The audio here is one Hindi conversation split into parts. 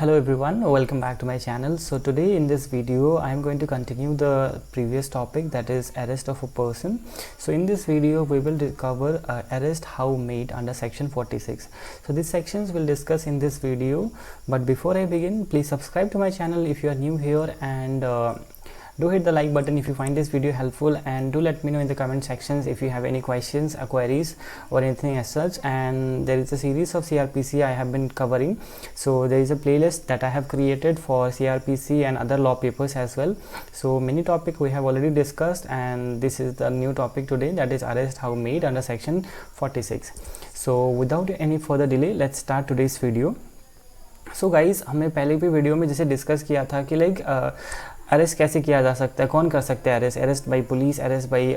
Hello everyone, welcome back to my channel. So today in this video I am going to continue the previous topic, that is arrest of a person. So in this video we will cover arrest how made under section 46. So these sections will discuss in this video, but before I begin, please subscribe to my channel if you are new here, and do hit the like button if you find this video helpful, and do let me know in the comment sections if you have any questions or queries or anything as such. And there is a series of CRPC I have been covering, so there is a playlist that I have created for CRPC and other law papers as well. So many topic we have already discussed, and this is the new topic today, that is arrest how made under section 46. So without any further delay, let's start today's video. So guys, हमने पहले भी वीडियो में जैसे डिस्कस किया था कि लाइक अरेस्ट कैसे किया जा सकता है, कौन कर सकते हैं arrest by police, arrest by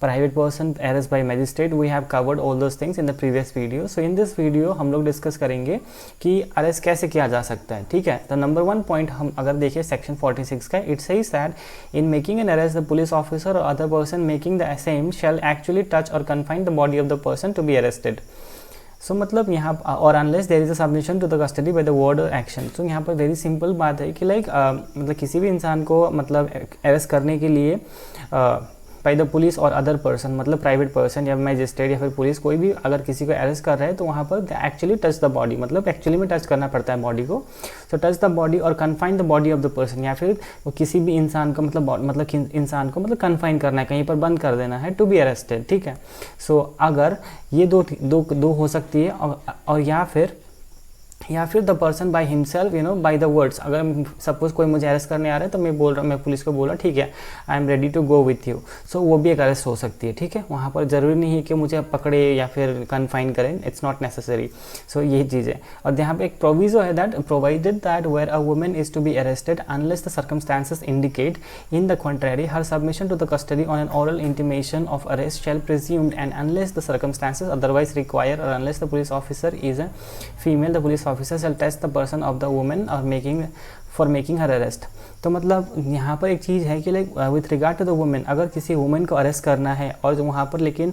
private person, arrest by magistrate. We have covered all those things in the previous video. So in this video हम लोग डिस्कस करेंगे कि अरेस्ट कैसे किया जा सकता है. ठीक है, तो नंबर 1 पॉइंट हम अगर देखिए सेक्शन 46 का, it says that in making an arrest the police officer or other person making the same shall actually touch or confine the body of the person to be arrested. So मतलब यहाँ और unless there is a submission to the custody by the word or action. तो यहाँ पर वेरी सिंपल बात है कि लाइक मतलब किसी भी इंसान को मतलब अरेस्ट करने के लिए बाय द पुलिस और अदर पर्सन, मतलब प्राइवेट पर्सन या मैजिस्ट्रेट या फिर पुलिस, कोई भी अगर किसी को अरेस्ट कर रहा है तो वहाँ पर एक्चुअली टच द बॉडी, मतलब एक्चुअली में टच करना पड़ता है बॉडी को. सो टच द बॉडी और confine the body of the person, या फिर वो किसी भी इंसान को मतलब इंसान को मतलब कन्फाइन करना है, कहीं पर बंद कर देना है, टू बी अरेस्टेड. ठीक है, सो अगर ये दो हो सकती है, और या फिर the person by himself by the words. अगर सपोज कोई मुझे अरेस्ट करने आ रहा है तो मैं पुलिस को बोल रहा ठीक है I am ready to go with you. So वो भी एक अरेस्ट हो सकती है. ठीक है, वहाँ पर ज़रूरी नहीं है कि मुझे पकड़े या फिर कन्फाइन करें, इट्स नॉट नेसेसरी. सो यही चीज़ है. और यहाँ पे एक प्रोविजो है that provided that where a woman is to be arrested unless the circumstances indicate in the contrary her submission to the custody on an oral intimation of arrest shall presumed, and unless the circumstances otherwise require or unless the police officer is a female the police officer shall test the person of the woman or making her arrest. तो मतलब यहाँ पर एक चीज़ है कि like with regard to the women, अगर किसी वुमेन को अरेस्ट करना है और जो वहाँ पर लेकिन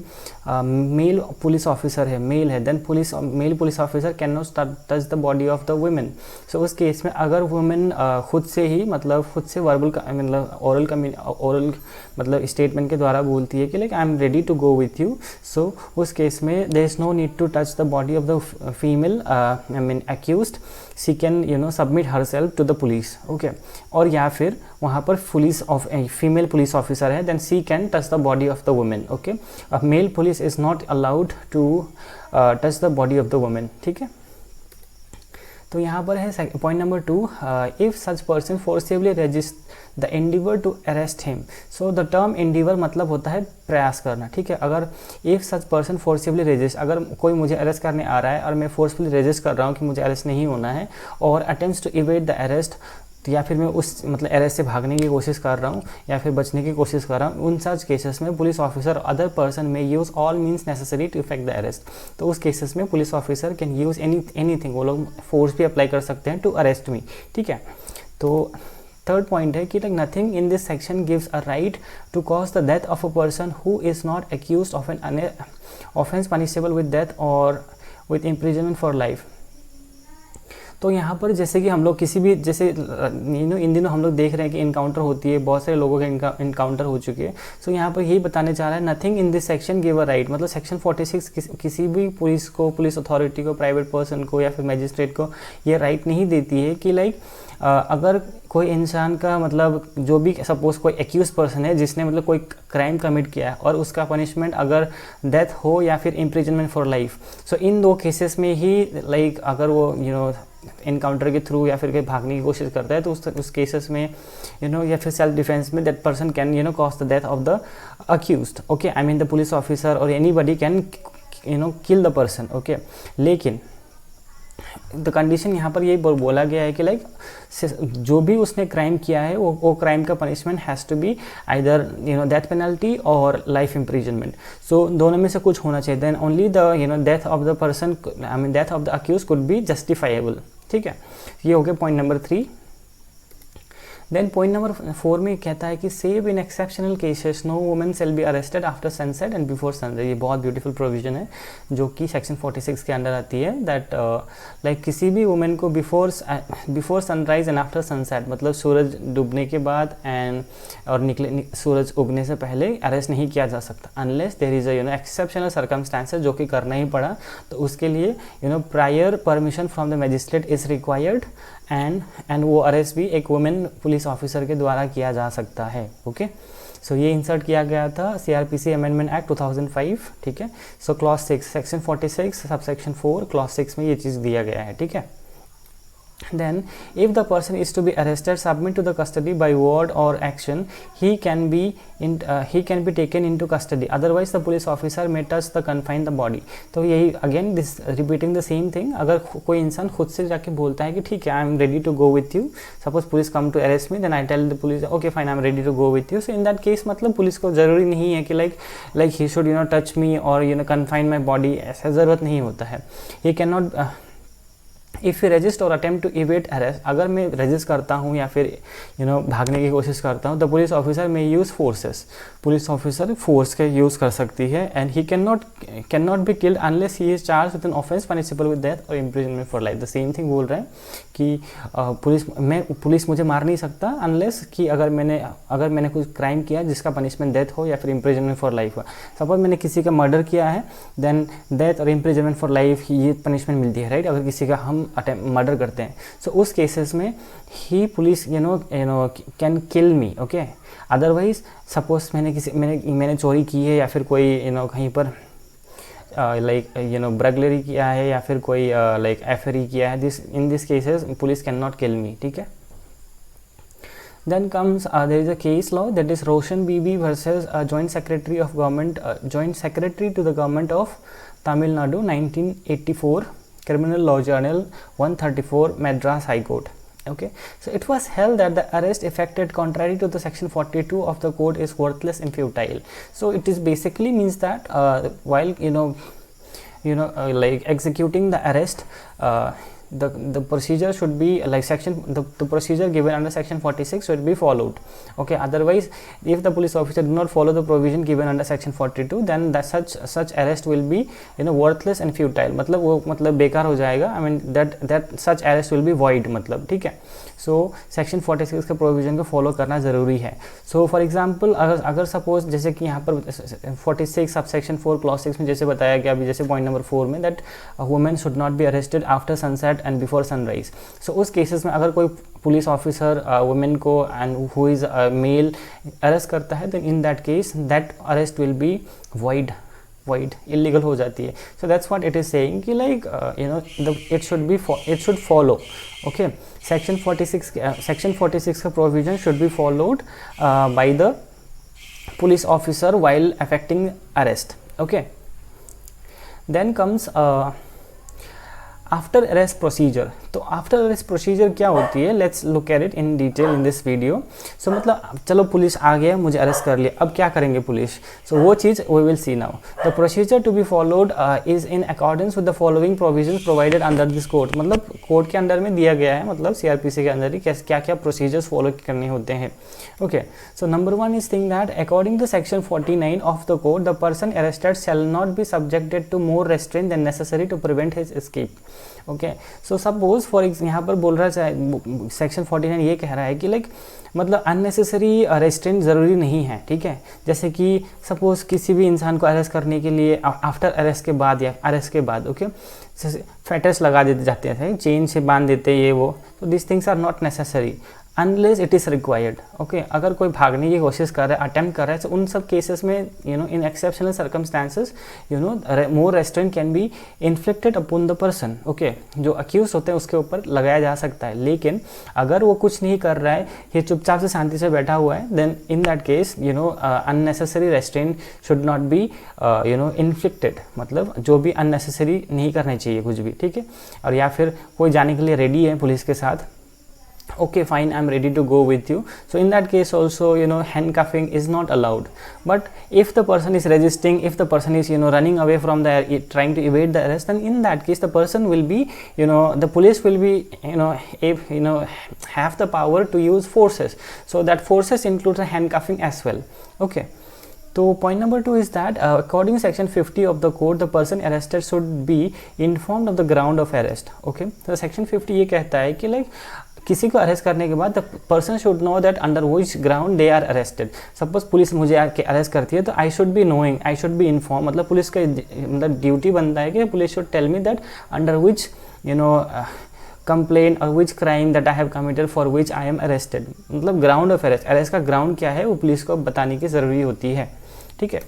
मेल पुलिस ऑफिसर है, मेल है, then male police officer can not touch the body of the women. So उस केस में अगर वुमेन खुद से वर्बल मतलब ओरल मतलब स्टेटमेंट के द्वारा बोलती है कि like I am ready to go with you, so उस केस में there is no need to touch the body of the female accused. She can submit herself to the police. Okay, और या फिर वहाँ पर फीमेल पुलिस ऑफिसर है, then she can touch the body of the women. Okay, male police is not allowed to touch the body of the women. ठीक है, तो यहाँ पर है point number 2, if such person forcibly resist the endeavour to arrest him. So the term endeavour मतलब होता है प्रयास करना. ठीक है, अगर if such person forcibly resist, अगर कोई मुझे अरेस्ट करने आ रहा है और मैं फोर्सफुली रेजिस्ट कर रहा हूँ कि मुझे अरेस्ट नहीं होना है, और attempts to evade the arrest, तो या फिर मैं उस मतलब अरेस्ट से भागने की कोशिश कर रहा हूँ या फिर बचने की कोशिश कर रहा हूँ, उन सच केसेस में police officer other person may use all means necessary to effect the arrest. तो उस केसेस में police officer can use anything, वो लोग फोर्स भी अप्लाई कर सकते हैं टू अरेस्ट मी. ठीक है, तो थर्ड पॉइंट है कि like nothing in this section gives a right to cause the death of a person who is not accused of an offence punishable with death और विद इम्प्रिजनमेंट फॉर लाइफ. तो यहाँ पर जैसे कि हम लोग किसी भी जैसे इन दिनों हम लोग देख रहे हैं कि इनकाउंटर होती है, बहुत सारे लोगों के इनकाउंटर हो चुके हैं. सो यहाँ पर यही बताने चाह रहा है, nothing in this section give a right, मतलब सेक्शन 46 किसी भी पुलिस अथॉरिटी को, प्राइवेट पर्सन को या फिर मैजिस्ट्रेट को ये राइट नहीं देती है कि लाइक अगर कोई इंसान का मतलब जो भी सपोज कोई एक्यूज पर्सन है जिसने मतलब कोई क्राइम कमिट किया है और उसका पनिशमेंट अगर डेथ हो या फिर इम्प्रिजनमेंट फॉर लाइफ. सो इन दो केसेस में ही लाइक अगर वो इनकाउंटर के थ्रू या फिर कहीं भागने की कोशिश करता है तो उस केसेस में या फिर सेल्फ डिफेंस में that person can cause the death of the accused. Okay, I mean the police officer और anybody can kill the person. Okay, लेकिन द कंडीशन यहाँ पर यही बोला गया है कि लाइक जो भी उसने क्राइम किया है वो क्राइम का punishment has to be either death penalty और लाइफ इम्प्रिजनमेंट. सो दोनों में से कुछ होना चाहिए, then only the death of the person, I mean death of the accused could be justifiable. ठीक है, ये हो गया point number 3. Then point number 4 में कहता है कि save in exceptional cases no women shall be arrested after sunset and before sunrise. ये बहुत ब्यूटीफुल प्रोविजन है जो कि सेक्शन 46 के अंडर आती है, दैट लाइक किसी भी वुमेन को before sunrise and after sunset, मतलब सूरज डूबने के बाद एंड और निकले सूरज उगने से पहले अरेस्ट नहीं किया जा सकता unless there is a exceptional circumstances, जो कि करना ही पड़ा, तो उसके लिए prior permission from the magistrate is required and वो अरेस्ट भी एक वुमेन पुलिस ऑफिसर के द्वारा किया जा सकता है। ओके, सो ये इंसर्ट किया गया था CRPC अमेंडमेंट एक्ट 2005, ठीक है। सो क्लॉज 6 सेक्शन 46 सबसेक्शन 4 क्लॉज 6 में ये चीज़ दिया गया है, ठीक है। Then if the person is to be arrested, submit to the custody by word or action, he can be taken into custody, otherwise the police officer may touch the confine the body। तो यही again this repeating the same thing, अगर कोई इंसान खुद से जाके बोलता है कि ठीक है I am ready to go with you, suppose police come to arrest me, then I tell the police okay fine I am ready to go with you, so in that case मतलब पुलिस को ज़रूरी नहीं है कि like he should touch me और कन्फाइन माई बॉडी, ऐसा ज़रूरत नहीं होता है। He can not if you resist और अटेम्प्ट टू इवेट अरेस्ट, अगर मैं रजिस्ट करता हूँ या फिर भागने की कोशिश करता हूँ, द पुलिस ऑफिसर में use forces, police officer force के यूज़ कर सकती है, and he can not be killed unless he is charge with an offence punishable with death और imprisonment for life. The same thing बोल रहे हैं कि पुलिस मुझे मार नहीं सकता अनलेस कि अगर मैंने कुछ क्राइम किया जिसका पनिशमेंट डेथ हो या फिर इम्प्रिजनमेंट फॉर लाइफ हो। सपोज मैंने किसी का मर्डर किया है, देन डेथ और इम्प्रिजनमेंट फॉर लाइफ ये पनिशमेंट मिलती है, राइट। अगर किसी का हम मर्डर करते हैं, सो उस केसेस में ही police can kill me, okay. Otherwise suppose मैंने चोरी की है या फिर कोई कहीं पर ब्रगलरी किया है या फिर कोई एफरी किया है, in this cases police can not kill me, ठीक है। Then comes there is a case law, that is Roshan BB versus Joint Secretary to the Government of Tamil Nadu 1984, Criminal Law Journal 134, Madras High Court. Okay, so it was held that the arrest effected contrary to the section 42 of the code is worthless and futile. So it is basically means that while executing the arrest, the procedure should be like the procedure given under section 46 should be followed, okay। Otherwise if the police officer do not follow the provision given under section 42, then that such arrest will be worthless and futile, मतलब वो बेकार हो जाएगा, I mean that such arrest will be void, मतलब ठीक है। सो सेक्शन 46 के प्रोविजन को फॉलो करना ज़रूरी है। सो फॉर एग्जांपल अगर सपोज जैसे कि यहाँ पर 46 सब सेक्शन 4 क्लॉज 6 में जैसे बताया गया अभी, जैसे पॉइंट नंबर 4 में, that women should not be arrested after sunset and before sunrise. So उस केसेस में अगर कोई पुलिस ऑफिसर वुमेन को and who is male arrest करता है, then in that case that arrest will be void illegal हो जाती है। So that's what it is saying कि like it should follow, okay। Section 46 का provision should be followed by the police officer while effecting arrest, okay। then comes after arrest procedure. तो आफ्टर अरेस्ट प्रोसीजर क्या होती है, let's look at it in detail in this video. So मतलब चलो पुलिस आ गया, मुझे अरेस्ट कर लिया, अब क्या करेंगे पुलिस, सो वो चीज़ we will see now. The procedure to be followed is in accordance with the following provisions provided under this code. मतलब कोड के अंडर में दिया गया है, मतलब CRPC के अंदर ही क्या क्या प्रोसीजर्स फॉलो करने होते हैं, okay. So number 1 is thing that according to section 49 of the code, the person arrested shall not be subjected to more restraint than necessary to prevent his escape, okay. So suppose for यहाँ पर बोल रहा है सेक्शन 49 ये कह रहा है कि लाइक मतलब अननेसेसरी रेस्ट्रेंट ज़रूरी नहीं है, ठीक है। जैसे कि सपोज किसी भी इंसान को अरेस्ट करने के लिए आफ्टर अरेस्ट के बाद या अरेस्ट के बाद, ओके, फेटर्स लगा देते जाते हैं, चेन से बांध देते ये वो, तो this things are not necessary unless it is required, okay. अगर कोई भागने की कोशिश कर रहा है, अटेम्प्ट कर रहा है, तो उन सब केसेस में इन exceptional circumstances more restaurant can be inflicted upon the person, okay. जो अक्यूज होते हैं उसके ऊपर लगाया जा सकता है, लेकिन अगर वो कुछ नहीं कर रहा है, ये चुपचाप से शांति से बैठा हुआ है, then in that case unnecessary restraint should not be inflicted, मतलब जो भी अननेसेसरी नहीं करना चाहिए कुछ भी, ठीक है। और या फिर कोई जाने के लिए रेडी है पुलिस के साथ, okay fine, I'm ready to go with you. So in that case also, handcuffing is not allowed. But if the person is resisting, if the person is running away from the trying to evade the arrest, then in that case the person will be, the police will be, have the power to use forces. So that forces includes the handcuffing as well. Okay. So point number 2 is that according to section 50 of the code, the person arrested should be informed of the ground of arrest. Okay. तो section 50 ये कहता है कि like किसी को अरेस्ट करने के बाद the person should know that under which ground they are arrested. Suppose police मुझे आके अरेस्ट करती है तो I should be knowing, I should be inform. मतलब पुलिस का मतलब ड्यूटी बनता है कि police should tell me that under which complain और which crime that I have committed for which I am arrested. मतलब ग्राउंड ऑफ अरेस्ट, अरेस्ट का ग्राउंड क्या है वो पुलिस को बताने की ज़रूरी होती है. ठीक है.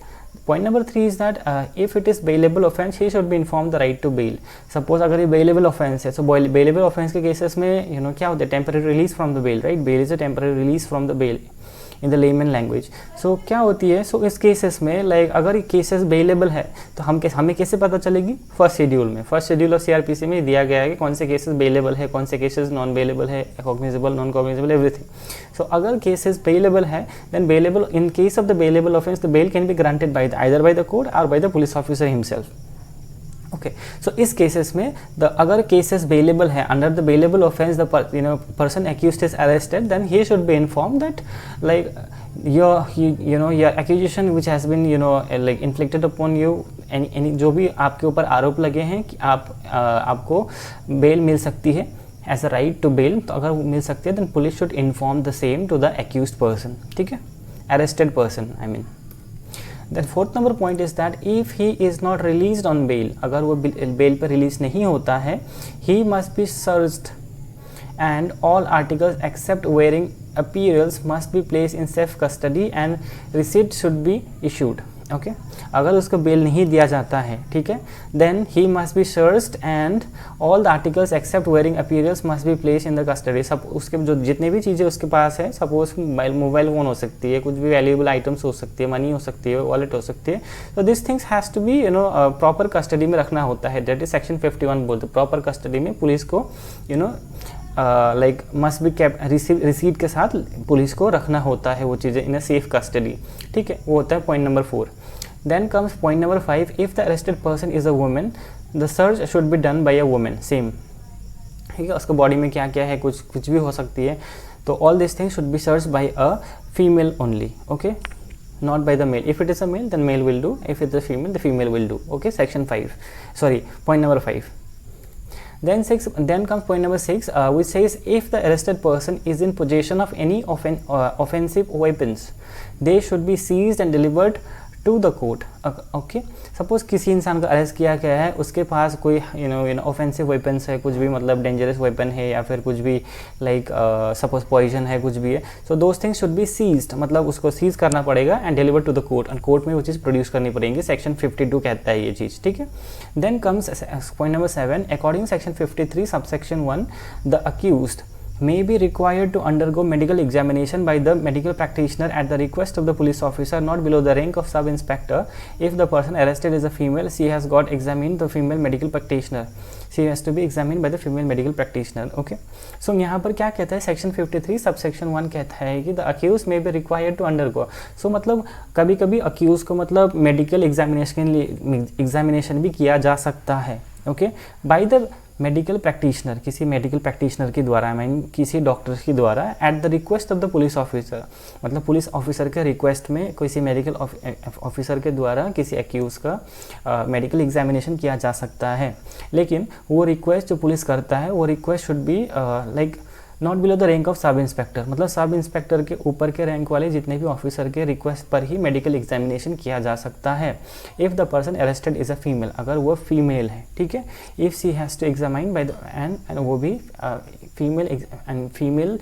Point number 3 is that if it is bailable offence he should be inform the right to bail. Suppose अगर ये बेलेबल ऑफेंस है, सो बेलेबल ऑफेंस के केसेस में क्या होता है, temporary release from the bail, right. Bail is a temporary release from the bail in the layman language. So क्या होती है, सो इस केसेस में लाइक अगर ये केसेस बेलेबल है तो हमें कैसे पता चलेगी, फर्स्ट शेड्यूल में, फर्स्ट शेड्यूल ऑफ सीआरपीसी में दिया गया है कि कौन से केसेस बेलेबल है, कौन से केसेस नॉन बेलेबल है, cognizable, non cognizable, everything. So अगर केसेस बेलेबल है then bailable, in case of the bailable offence the bail can be granted by either by the court और by the police officer himself. Okay. So इस केसेस में अगर केसेस बेलेबल है under the bailable offence, the person accused is arrested, then he should be inform that like your accusation which has been like inflicted upon you, any जो भी आपके ऊपर आरोप लगे हैं कि आपको बेल मिल सकती है as a right to bail. तो अगर मिल सकती है then police should inform the same to the accused person. ठीक है, arrested person I mean. Then fourth number point is that if he is not released on bail, अगर वो बेल पर रिलीज नहीं होता है, he must be searched and all articles except wearing apparels must be placed in safe custody and receipt should be issued. Okay. अगर उसको बेल नहीं दिया जाता है, ठीक है, then he must be searched and all the articles except wearing apparels must be placed in the custody. सब उसके जो जितने भी चीज़ें उसके पास है, सपोज मोबाइल फ़ोन हो सकती है, कुछ भी वैल्यूएबल आइटम्स हो सकती है, मनी हो सकती है, वॉलेट हो सकती है, तो this things has to be proper custody में रखना होता है. दैट इज सेक्शन 51 बोलते, प्रॉपर कस्टडी में पुलिस को लाइक मस्ट बी कैप रिसीट के साथ पुलिस को रखना होता है वो चीज़ें इन अ सेफ कस्टडी. ठीक है, वो होता है point number 4. Then comes point number 5. If the arrested person is a women the search should be done by a women. Same. ठीक है, उसको बॉडी में क्या क्या है, कुछ भी हो सकती है, तो all this things should B search by a female only. Okay, not by the male. If it is a male then male will do, if it is a female the female will do. Okay, section 5, sorry, point number 5. Then comes point number 6, which says if the arrested person is in possession of any offensive weapons, they should be seized and delivered to the court. Okay, suppose किसी इंसान को अरेस्ट किया गया है, उसके पास कोई ऑफेंसिव वेपन्स है, कुछ भी मतलब डेंजरस वेपन है या फिर कुछ भी लाइक सपोज पॉइजन है, कुछ भी है, so those things should be seized, मतलब उसको सीज करना पड़ेगा and deliver to the court, and court में वो चीज़ प्रोड्यूस करनी पड़ेगी. सेक्शन 52 कहता है ये चीज़. ठीक है. Then comes point number 7. According section 53 subsection 1, the accused may be required to undergo medical examination by the medical practitioner at the request of the police officer not below the rank of sub inspector. If the person arrested is a female, she has got examined the female medical practitioner. She has to be examined by the female medical practitioner. Okay. So यहाँ पर क्या कहता है, सेक्शन 53 सबसेक्शन 1 कहता है कि the accused may be required to undergo. So मतलब कभी कभी accused को मतलब मेडिकल एग्जामिनेशन भी किया जा सकता है. Okay, by the medical practitioner, किसी मेडिकल प्रैक्टिशनर के द्वारा, आई मीन किसी डॉक्टर की द्वारा, at the request of the police officer, मतलब पुलिस ऑफिसर के रिक्वेस्ट में किसी मेडिकल ऑफिसर के द्वारा किसी एक्यूज का मेडिकल एग्जामिनेशन किया जा सकता है. लेकिन वो रिक्वेस्ट जो पुलिस करता है वो request should be like not below the rank of sub inspector, मतलब सब इंस्पेक्टर के ऊपर के रैंक वाले जितने भी ऑफिसर के रिक्वेस्ट पर ही मेडिकल एग्जामिनेशन किया जा सकता है. If the person arrested is a female, अगर वो फीमेल है, ठीक है, if she has to examine by the and वो भी फीमेल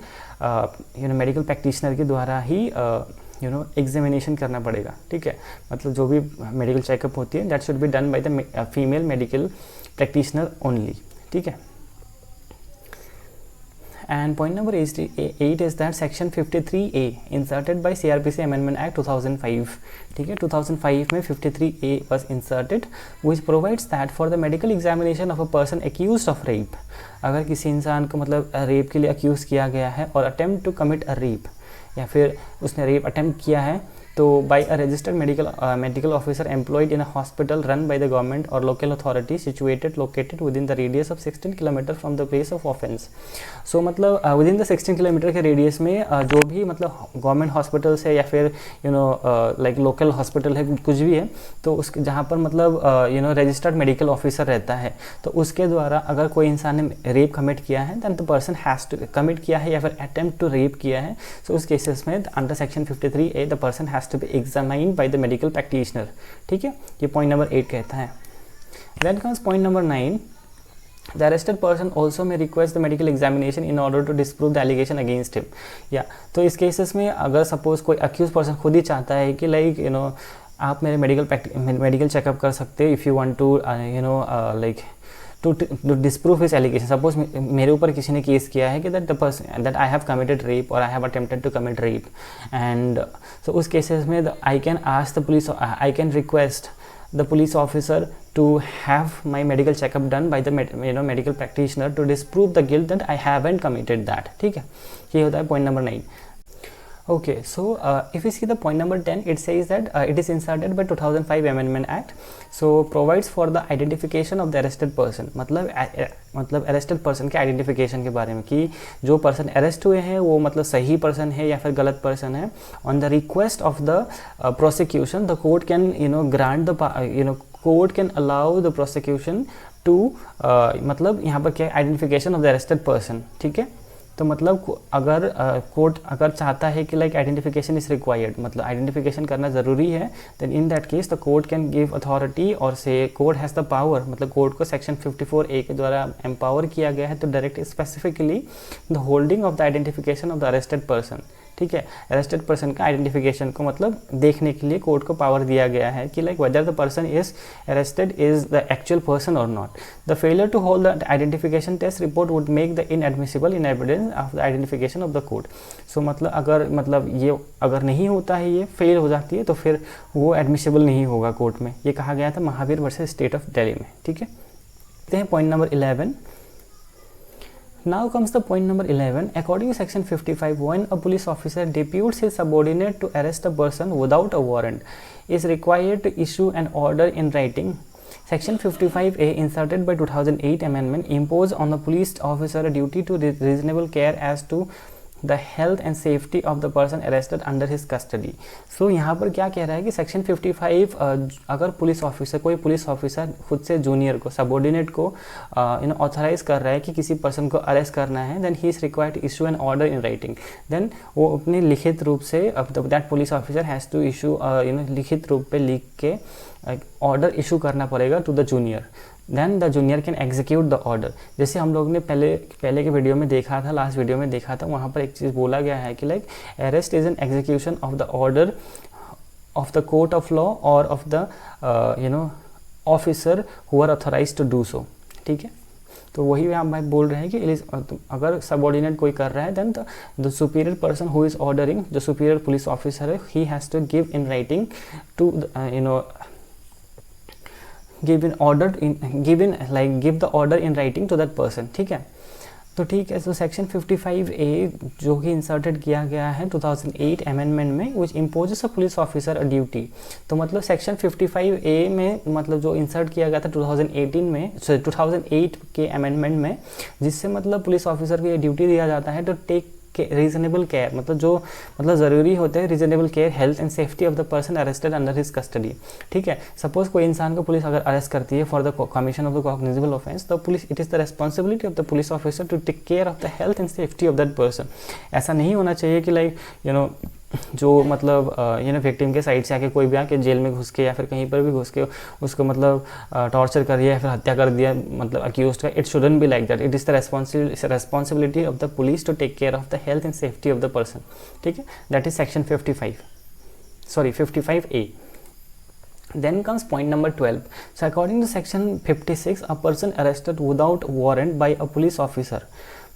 मेडिकल प्रैक्टिशनर के द्वारा ही एग्जामिनेशन करना पड़ेगा. ठीक है, मतलब जो भी मेडिकल चेकअप होती है that should be done by the female medical practitioner only. ठीक है. And point number 8 is that section 53A inserted by CRPC Amendment Act 2005. ठीक है, 2005 में 53A was inserted which provides that for the medical examination of a person accused of rape, अगर किसी इंसान को मतलब रेप के लिए अक्यूज़ किया गया है और attempt to commit a rape, या फिर उसने रेप अटेम्प्ट किया है, तो by a registered medical officer employed in a hospital run by the government और local authority located within the radius of 16 kilometre from the place of offence. So मतलब विद इन द 16 किलोमीटर के रेडियस में जो भी मतलब गवर्नमेंट हॉस्पिटल्स है या फिर लाइक लोकल हॉस्पिटल है, कुछ भी है, तो उसके जहाँ पर मतलब रजिस्टर्ड मेडिकल ऑफिसर रहता है, तो उसके द्वारा अगर कोई इंसान ने रेप कमिट किया है then the person has to commit किया है या फिर अटेम्प्ट टू रेप किया है, सो उस केसेस में under section 53A the person has to be examined by the medical practitioner। ठीक है, ये पॉइंट नंबर 8 कहता है। Then comes point number 9, the arrested person also may request the medical examination in order to disprove the allegation against him। या तो इस केसेस में अगर सपोज कोई अक्यूज पर्सन खुद ही चाहता है कि लाइक आप मेरे मेडिकल चेकअप कर सकते हो if you want to like to disprove his allegation। Suppose मेरे ऊपर किसी ने केस किया है कि that I have committed rape or I have attempted to commit rape, and so उस केसेस में I can ask the police, I can request the police officer to have my medical checkup done by the medical practitioner to disprove the guilt that I haven't committed that। ठीक है, ये होता है point number 9। Okay, so if you see the point number 10, it says that it is inserted by 2005 Amendment Act, so provides for the identification of the arrested person। मतलब arrested person के identification के बारे में कि जो person arrest हुए हैं वो मतलब सही person है या फिर गलत person है। On the request of the prosecution, the court can grant the court can allow the prosecution to मतलब यहाँ पर क्या identification of the arrested person। ठीक है, तो मतलब अगर कोर्ट अगर चाहता है कि लाइक आइडेंटिफिकेशन इज़ रिक्वायर्ड, मतलब आइडेंटिफिकेशन करना ज़रूरी है, then in that case the court can give authority और से कोर्ट हैज़ द पावर, मतलब कोर्ट को सेक्शन 54A के द्वारा एम्पावर किया गया है to direct specifically the holding of the identification of the arrested person. ठीक है, अरेस्टेड पर्सन का आइडेंटिफिकेशन को मतलब देखने के लिए कोर्ट को पावर दिया गया है कि like whether the person is arrested is the actual person और not. The failure to hold the identification test report would make the inadmissible in evidence of the identification of the court. So मतलब अगर ये अगर नहीं होता है, ये फेल हो जाती है, तो फिर वो एडमिसिबल नहीं होगा कोर्ट में। ये कहा गया था Mahavir versus state of Delhi में। ठीक है, देखते हैं point number 11। Now comes the point number 11. According to section 55, when a police officer deputes his subordinate to arrest a person without a warrant, is required to issue an order in writing. Section 55A inserted by 2008 amendment impose on the police officer a duty to reasonable care as to the health and safety of the person arrested under his custody। So यहाँ पर क्या कह रहा है कि सेक्शन 55 अगर पुलिस ऑफिसर कोई पुलिस ऑफिसर खुद से जूनियर को सबऑर्डिनेट को ऑथराइज कर रहा है कि किसी पर्सन को अरेस्ट करना है, then he is required to issue an order in writing. Then वो अपने लिखित रूप से that police officer has to issue लिखित रूप पे लिख के ऑर्डर इशू करना पड़ेगा to the junior. Then the junior can execute the order. जैसे हम लोग ने पहले के वीडियो में देखा था, लास्ट वीडियो में देखा था, वहाँ पर एक चीज़ बोला गया है कि like arrest is an execution of the order of the court of law और of the officer who are authorize to do so. ठीक है, तो वही हम भाई बोल रहे हैं कि अगर सबऑर्डिनेट कोई कर रहा है, then the superior person who is ordering, जो सुपीरियर पुलिस ऑफिसर है, he has to give in writing to give the order in writing to that person। ठीक है, तो ठीक है, तो सेक्शन 55A जो कि इंसर्टेड किया गया है 2008 अमेंडमेंट में, which imposes a police officer a duty. तो मतलब सेक्शन 55A में मतलब जो इंसर्ट किया गया था 2008 के अमेंडमेंट में, जिससे मतलब पुलिस ऑफिसर को ये ड्यूटी दिया जाता है टू टेक रीजनेबल केयर, मतलब जो मतलब ज़रूरी होते हैं reasonable care health and safety of the person arrested under his custody. ठीक है, सपोज कोई इंसान को पुलिस अगर अरेस्ट करती है for the commission of the cognizable offence, तो police it is the responsibility of the police officer to take care of the health and safety of that person. ऐसा नहीं होना चाहिए कि लाइक जो मतलब विक्टिम के साइड से आके कोई भी आके जेल में घुस के या फिर कहीं पर भी घुस के उसको मतलब टॉर्चर कर दिया या फिर हत्या कर दिया मतलब अक्यूज्ड का। It shouldn't be like that. It is the responsibility of the police to take care of the health and safety of the person. ठीक है, that is section 55A। Then comes point number 12. So according to section 56, a person arrested without warrant by a police officer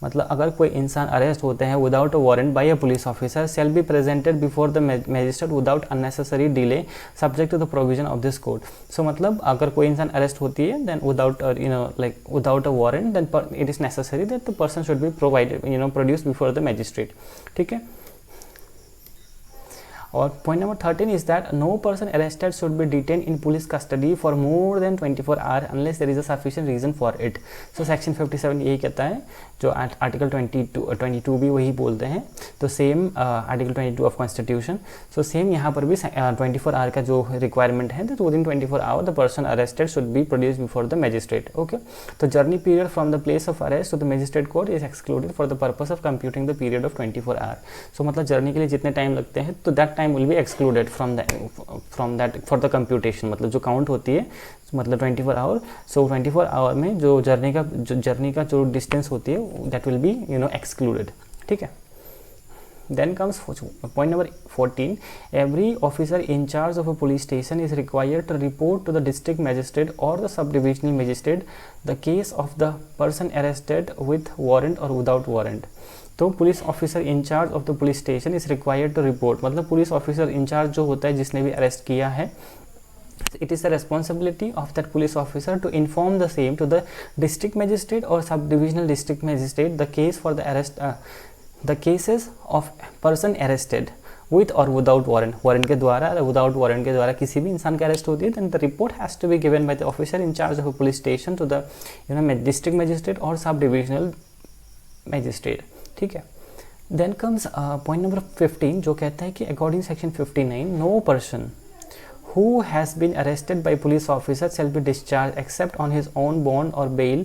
मतलब अगर कोई इंसान अरेस्ट होते हैं without a warrant by a police officer shall be presented before the magistrate without unnecessary delay subject to the provision of this code. So मतलब अगर कोई इंसान अरेस्ट होती है then without without a warrant then it is necessary that the person should be provided produce before the magistrate. ठीक है। और point number 13 is that no person arrested should be detain in police custody for more than 24 hour unless there is a sufficient reason for it. So section 57 यही कहता है, जो आर्टिकल 22 भी वही बोलते हैं। तो same article 22 of constitution, so same यहाँ पर भी 24 आवर का जो रिक्वायरमेंट है, तो within 24 hour the person arrested should be produce before the magistrate. Okay. तो journey period from the place of arrest to the magistrate court is excluded for the purpose of computing the period of 24 hour. So मतलब जर्नी के लिए जितने टाइम लगते हैं तो that time will be excluded from that for the computation, मतलब जो काउंट होती है मतलब 24 आवर। सो 24 आवर में जो जर्नी का जो डिस्टेंस होती है दैट विल बी एक्सक्लूडेड। ठीक है। Then comes point number 14. Every officer in charge of a police station is required to report to the district magistrate or the sub-divisional magistrate the case of the person arrested with warrant or without warrant. तो police officer incharge of the police station is required to report, मतलब पुलिस ऑफिसर इंचार्ज जो होता है जिसने भी अरेस्ट किया है, it is the responsibility of that police officer to inform the same to the district magistrate or sub-divisional district magistrate the case for the arrest the cases of person arrested with or without warrant, warrant के द्वारा or without warrant के द्वारा किसी भी इंसान की अरेस्ट होती है, then the report has to be given by the officer in charge of a police station to the district magistrate or sub-divisional magistrate। ठीक है। Then comes point number 15 जो कहता है कि according section 59 no person who has been arrested by police officer shall be discharged except on his own bond or bail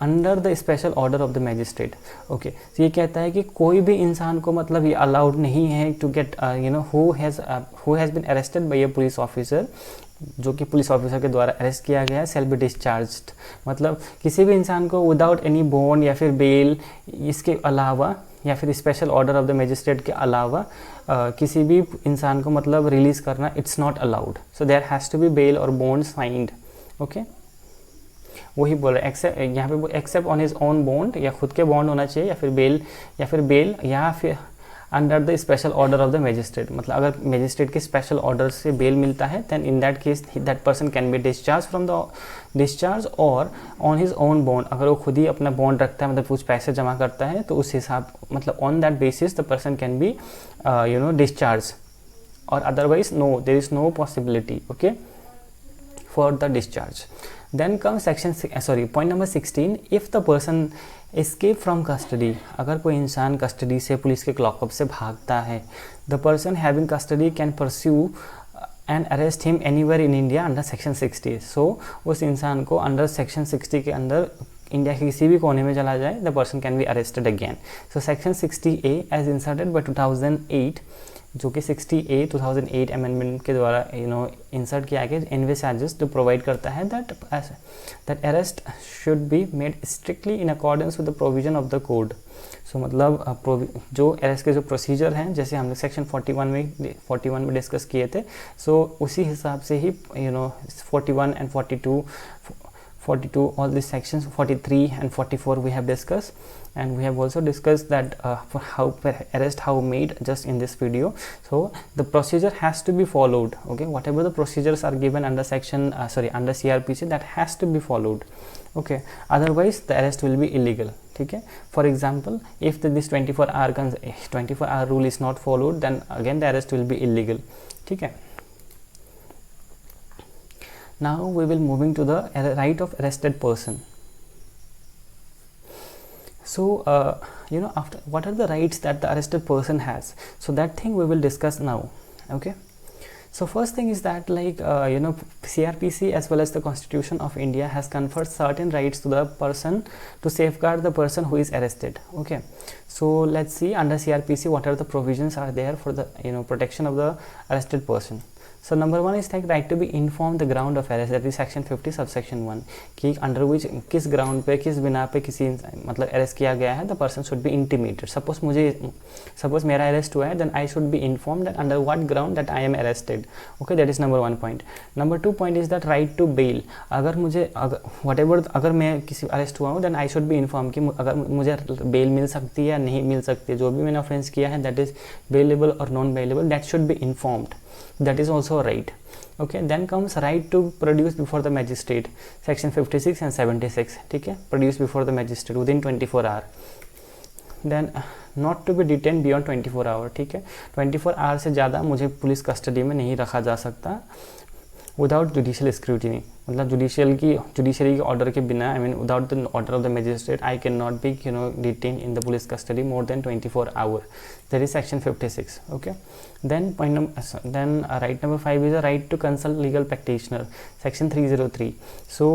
under the special order of the magistrate। Okay. तो ये कहता है कि कोई भी इंसान को मतलब ये अलाउड नहीं है to get who has been arrested by a police officer, जो कि पुलिस ऑफिसर के द्वारा अरेस्ट किया गया है, शैल बी डिस्चार्ज्ड, मतलब किसी भी इंसान को विदाउट एनी बॉन्ड या फिर बेल, इसके अलावा या फिर special order of the magistrate के अलावा किसी भी इंसान को मतलब रिलीज़ करना it's not allowed. So there has to be bail और बॉन्ड साइंड। ओके। वही बोल रहे एक्सेप्ट, यहाँ पे except on his own bond, या खुद के बॉन्ड होना चाहिए, या फिर बेल या फिर under the special order of the magistrate, मतलब अगर मैजिस्ट्रेट के स्पेशल ऑर्डर से बेल मिलता है then in that case that person can be discharge from the discharge और ऑन हिज ओन बॉन्ड, अगर वो खुद ही अपना बॉन्ड रखता है मतलब कुछ पैसे जमा करता है तो उस हिसाब मतलब on that basis the person can be discharge, और otherwise no there is no possibility okay for the discharge. Then comes point number 16. If the person escape from custody, अगर कोई इंसान कस्टडी से पुलिस के लॉकअप से भागता है, the person having custody can pursue and arrest him anywhere in India under section 60. So उस इंसान को अंडर सेक्शन 60 के अंदर इंडिया के किसी भी कोने में चला जाए, the person can be arrested again. So section 60A as inserted by 2008, जो कि 60A 2008 अमेंडमेंट के द्वारा इंसर्ट किया गया, एनविसाजेस जो प्रोवाइड करता है that arrest should be made strictly in accordance with the provision of the code. So मतलब जो अरेस्ट के जो प्रोसीजर हैं, जैसे हमने सेक्शन 41 में डिस्कस किए थे, सो उसी हिसाब से ही 41 and 42 all these sections, 43 and 44 we have discussed, and we have also discussed that how arrest how made just in this video. So the procedure has to be followed, okay, whatever the procedures are given under section under CRPC, that has to be followed, okay, otherwise the arrest will be illegal. Okay, for example, if this 24 hour rule is not followed, then again the arrest will be illegal. Okay. Now we will moving to the right of arrested person. So after what are the rights that the arrested person has, so that thing we will discuss now. Okay, so first thing is that CRPC as well as the Constitution of India has conferred certain rights to the person to safeguard the person who is arrested. Okay, so let's see under CRPC what are the provisions are there for the protection of the arrested person. So number 1 is like right to be informed the ground of arrest, that is section 50 subsection 1, कि अंडर विच किस ग्राउंड पे किस बिना पे किसी मतलब अरेस्ट किया गया है, the person should be intimated. Suppose मेरा अरेस्ट हुआ है, then I should be inform that under what ground that I am arrested. Okay, that is number 1 point. Number 2 point is that right to bail. अगर मैं किसी अरेस्ट हुआ हूँ, then I should be inform कि अगर मुझे बेल मिल सकती है या नहीं मिल सकती है. जो भी मैंने ऑफेंस किया है, दैट इज बेलेबल और non bailable, that should be informed. That is also a right. Okay, then comes right to produce before the magistrate, section 56 and 76. ठीक है, produce before the magistrate within 24 hour. Then not to be detained beyond 24 hour. ठीक है, 24 hour से ज़्यादा मुझे पुलिस कस्टडी में नहीं रखा जा सकता विदाउट जुडिशियल स्क्रूटिनी. मतलब जुडिशरी के ऑर्डर के बिना, I mean without the order of the magistrate, I can not be detain in the police custody more than 24 hour. That is section 56. Okay, then right number 5 is a right to consult legal practitioner, section 303. so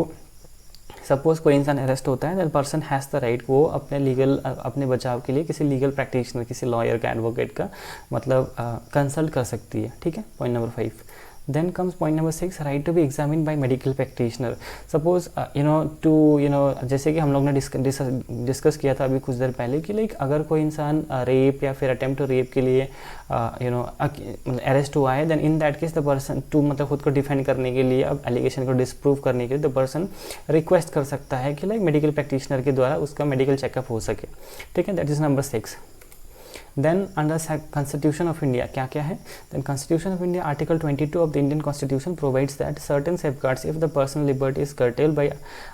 suppose कोई इंसान अरेस्ट होता है, that person has the right, वो अपने बचाव के लिए किसी लीगल प्रैक्टिशनर, किसी लॉयर का, एडवोकेट का मतलब कंसल्ट कर सकती है. ठीक है, point number 5. Then comes point number 6, right to be examined by medical practitioner. Suppose जैसे कि हम लोग ने डिस्कस किया था अभी कुछ देर पहले कि लाइक अगर कोई इंसान रेप या फिर अटेम्प्ट टू रेप के लिए अरेस्ट हुआ है, then in that case the person to मतलब खुद को डिफेंड करने के लिए, अब एलिगेशन को डिसप्रूव करने के लिए द पर्सन रिक्वेस्ट कर सकता है कि लाइक मेडिकल प्रैक्टिशनर के द्वारा उसका मेडिकल चेकअप हो सके. ठीक है, that is number 6. Then under constitution of India क्या क्या है? Then constitution of India article 22 of the Indian constitution provides that certain safeguards if the personal liberty is curtailed by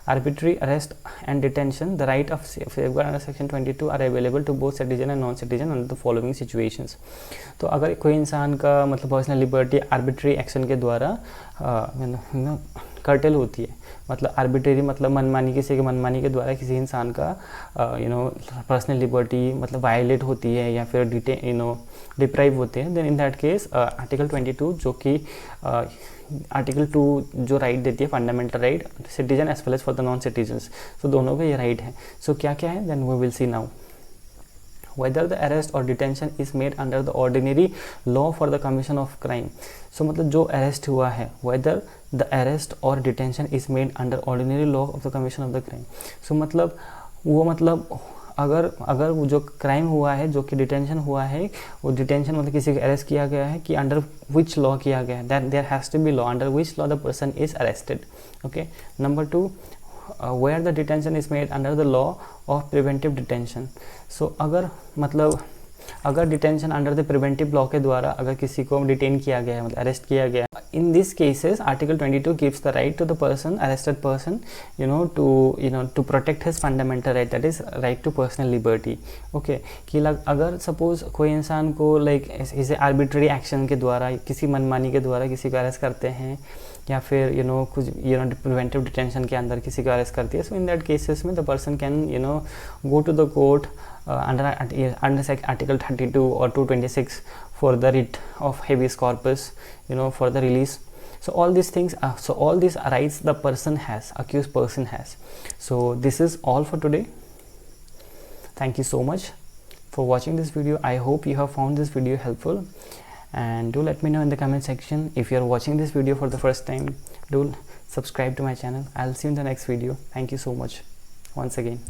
arbitrary arrest and detention, the right of safeguard under section 22 are available to both citizen and non citizen under the following situations. तो अगर कोई इंसान का मतलब पर्सनल लिबर्टी आर्बिट्री एक्शन के द्वारा कर्टेल होती है, मतलब आर्बिट्रेरी मतलब मनमानी, किसी के मनमानी के द्वारा किसी इंसान का पर्सनल लिबर्टी मतलब वायलेट होती है या फिर डिप्राइव होते हैं, then in that case article 22 जो कि आर्टिकल 2 जो राइट देती है, fundamental right citizen as well as for the non citizens, so दोनों पे ये राइट है. सो क्या क्या है, then we will see now. Whether the arrest or detention is made under the ordinary law for the commission of crime. So मतलब जो arrest हुआ है, whether the arrest or detention is made under ordinary law of the commission of the crime. So मतलब अगर वो जो क्राइम हुआ है, जो कि डिटेंशन हुआ है, वो डिटेंशन मतलब किसी को अरेस्ट किया गया है कि अंडर विच लॉ किया गया है, that there has to be law under which law the person is arrested. Okay, number 2, where the detention is made under the law of preventive detention. So अगर detention under the preventive law के द्वारा अगर किसी को डिटेन किया गया है, मतलब अरेस्ट किया गया है, in this cases article 22 gives the right to the person, arrested person, to protect his fundamental right, that is right to personal liberty. Okay, कि अगर सपोज कोई इंसान को लाइक इसे आर्बिट्ररी एक्शन के द्वारा, किसी मनमानी के द्वारा किसी को अरेस्ट करते हैं या फिर कुछ प्रिवेंटिव डिटेंशन के अंदर किसी को अरेस्ट करती है, सो इन दैट केसेस में the person can go to the court under article 32 or 226 for the writ of habeas corpus, for the release. So all these things, all these rights the person has, accused person has. So this is all for today. Thank you so much for watching this video. I hope you have found this video helpful, and do let me know in the comment section if you are watching this video for the first time. Do subscribe to my channel. I'll see you in the next video. Thank you so much once again.